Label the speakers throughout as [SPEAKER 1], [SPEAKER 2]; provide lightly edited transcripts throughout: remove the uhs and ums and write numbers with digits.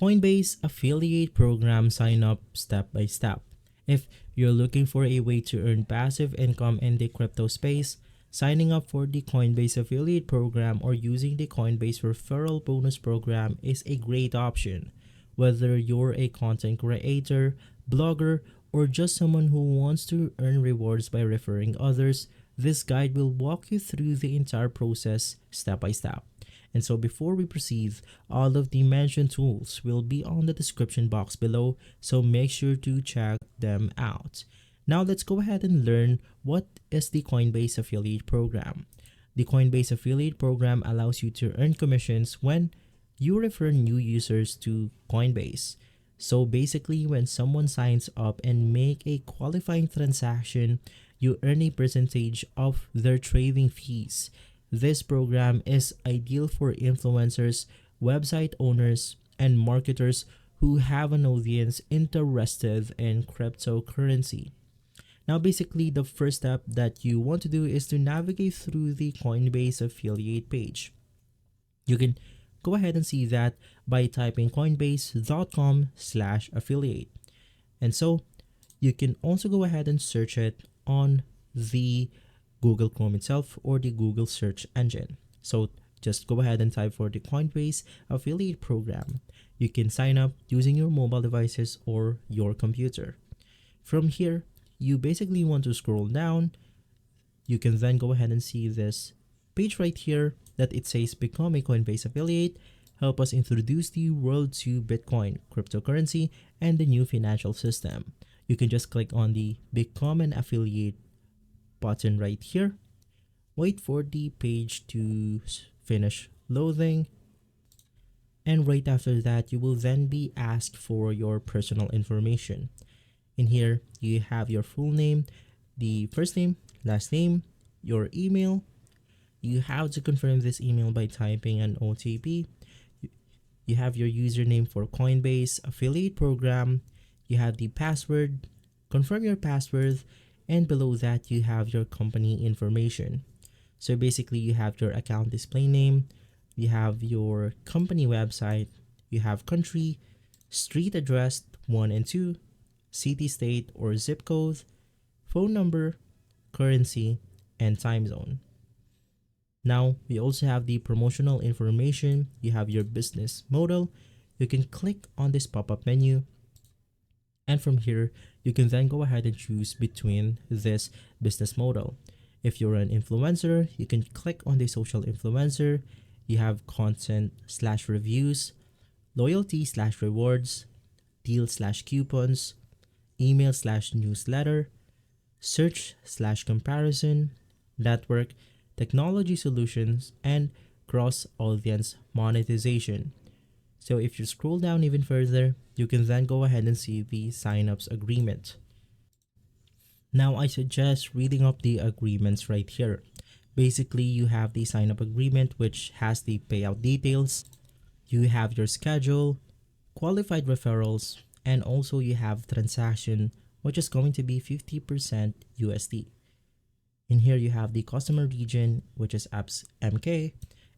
[SPEAKER 1] Coinbase affiliate program sign up step by step. If you're looking for a way to earn passive income in the crypto space, signing up for the Coinbase affiliate program or using the Coinbase referral bonus program is a great option. Whether you're a content creator, blogger, or just someone who wants to earn rewards by referring others, this guide will walk you through the entire process step by step. And so before we proceed, all of the mentioned tools will be on the description box below, so make sure to check them out. Now let's go ahead and learn what is the Coinbase affiliate program. The Coinbase affiliate program allows you to earn commissions when you refer new users to Coinbase. So basically, when someone signs up and make a qualifying transaction, you earn a percentage of their trading fees. This program is ideal for influencers, website owners, and marketers who have an audience interested in cryptocurrency. Now, basically, the first step that you want to do is to navigate through the Coinbase affiliate page. You can go ahead and see that by typing coinbase.com/affiliate. And so you can also go ahead and search it on the Google Chrome itself or the Google search engine. So just go ahead and type for the Coinbase affiliate program. You can sign up using your mobile devices or your computer. From here, you basically want to scroll down. You can then go ahead and see this page right here that it says become a Coinbase affiliate. Help us introduce the world to Bitcoin, cryptocurrency, and the new financial system. You can just click on the become an affiliate button right here. Wait for the page to finish loading. And right after that, you will then be asked for your personal information. In here, you have your full name, the first name, last name, your email. You have to confirm this email by typing an OTP. You have your username for Coinbase affiliate program. You have the password. Confirm your password. And below that, you have your company information. So basically, you have your account display name. You have your company website. You have country, street address 1 and 2, city, state, or zip code, phone number, currency, and time zone. Now, we also have the promotional information. You have your business model. You can click on this pop-up menu. And from here, you can then go ahead and choose between this business model. If you're an influencer, you can click on the social influencer. You have content/reviews, loyalty/rewards, deal/coupons, email/newsletter, search/comparison, network, technology solutions, and cross-audience monetization. So if you scroll down even further, you can then go ahead and see the signups agreement. Now I suggest reading up the agreements right here. Basically, you have the sign-up agreement, which has the payout details. You have your schedule, qualified referrals, and also you have transaction, which is going to be 50% USD. In here, you have the customer region, which is apps MK,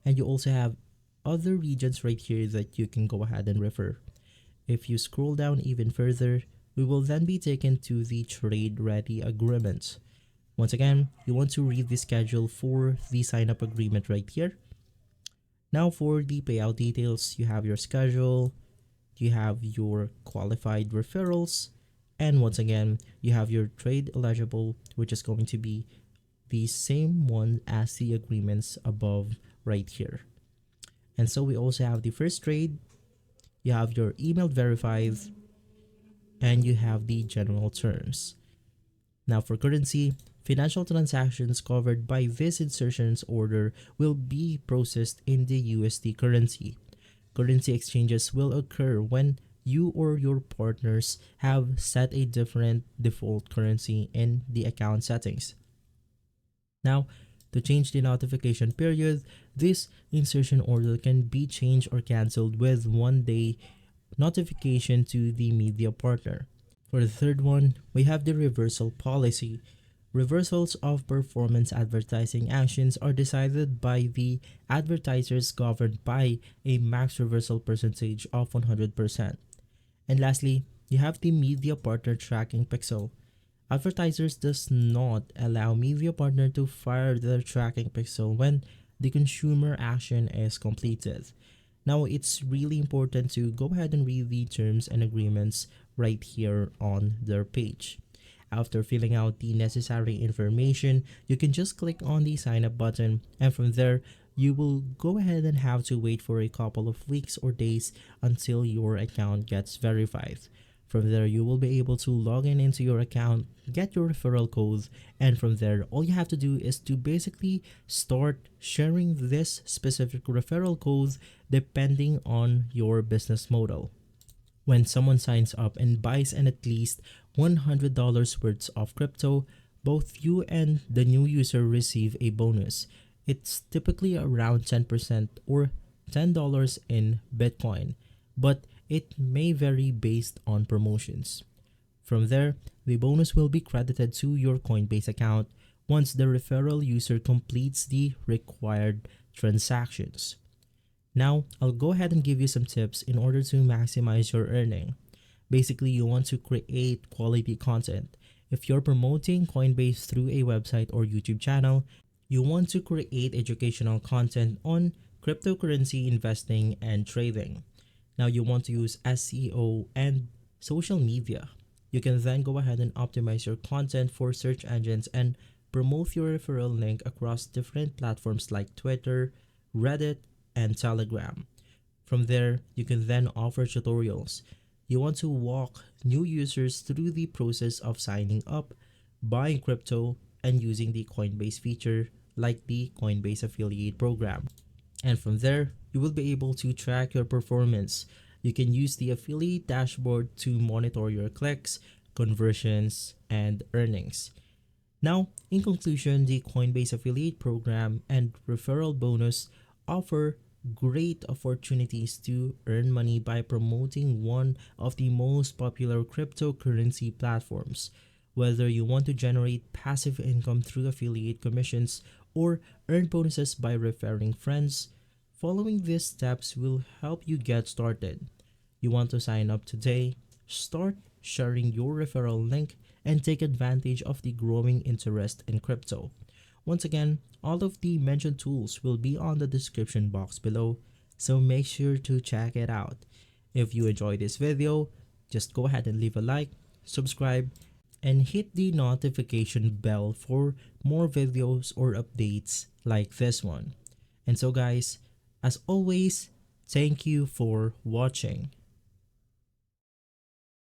[SPEAKER 1] and you also have other regions right here that you can go ahead and refer. If you scroll down even further, we will then be taken to the trade ready agreement. Once again, you want to read the schedule for the sign up agreement right here. Now for the payout details, you have your schedule, you have your qualified referrals, and once again, you have your trade eligible, which is going to be the same one as the agreements above right here. And so we also have the first trade, you have your email verified, and you have the general terms. Now for currency, financial transactions covered by this insertions order will be processed in the USD currency. Currency exchanges will occur when you or your partners have set a different default currency in the account settings. Now, to change the notification period, this insertion order can be changed or cancelled with 1 day notification to the media partner. For the third one, we have the reversal policy. Reversals of performance advertising actions are decided by the advertisers governed by a max reversal percentage of 100%. And lastly, you have the media partner tracking pixel. Advertisers does not allow media partner to fire their tracking pixel when the consumer action is completed. Now, it's really important to go ahead and read the terms and agreements right here on their page. After filling out the necessary information, you can just click on the sign up button, and from there, you will go ahead and have to wait for a couple of weeks or days until your account gets verified. From there, you will be able to log in into your account, get your referral code, and from there, all you have to do is to basically start sharing this specific referral code depending on your business model. When someone signs up and buys an at least $100 worth of crypto, both you and the new user receive a bonus. It's typically around 10% or $10 in Bitcoin, but it may vary based on promotions. From there, the bonus will be credited to your Coinbase account once the referral user completes the required transactions. Now, I'll go ahead and give you some tips in order to maximize your earning. Basically, you want to create quality content. If you're promoting Coinbase through a website or YouTube channel, you want to create educational content on cryptocurrency investing and trading. Now, you want to use SEO and social media. You can then go ahead and optimize your content for search engines and promote your referral link across different platforms like Twitter, Reddit, and Telegram. From there, you can then offer tutorials. You want to walk new users through the process of signing up, buying crypto, and using the Coinbase feature like the Coinbase affiliate program. And from there, you will be able to track your performance. You can use the affiliate dashboard to monitor your clicks, conversions, and earnings. Now, in conclusion, the Coinbase affiliate program and referral bonus offer great opportunities to earn money by promoting one of the most popular cryptocurrency platforms. Whether you want to generate passive income through affiliate commissions or earn bonuses by referring friends, following these steps will help you get started. You want to sign up today? Start sharing your referral link and take advantage of the growing interest in crypto. Once again, all of the mentioned tools will be on the description box below, so make sure to check it out. If you enjoyed this video, just go ahead and leave a like, subscribe, and hit the notification bell for more videos or updates like this one. And so guys, as always, thank you for watching.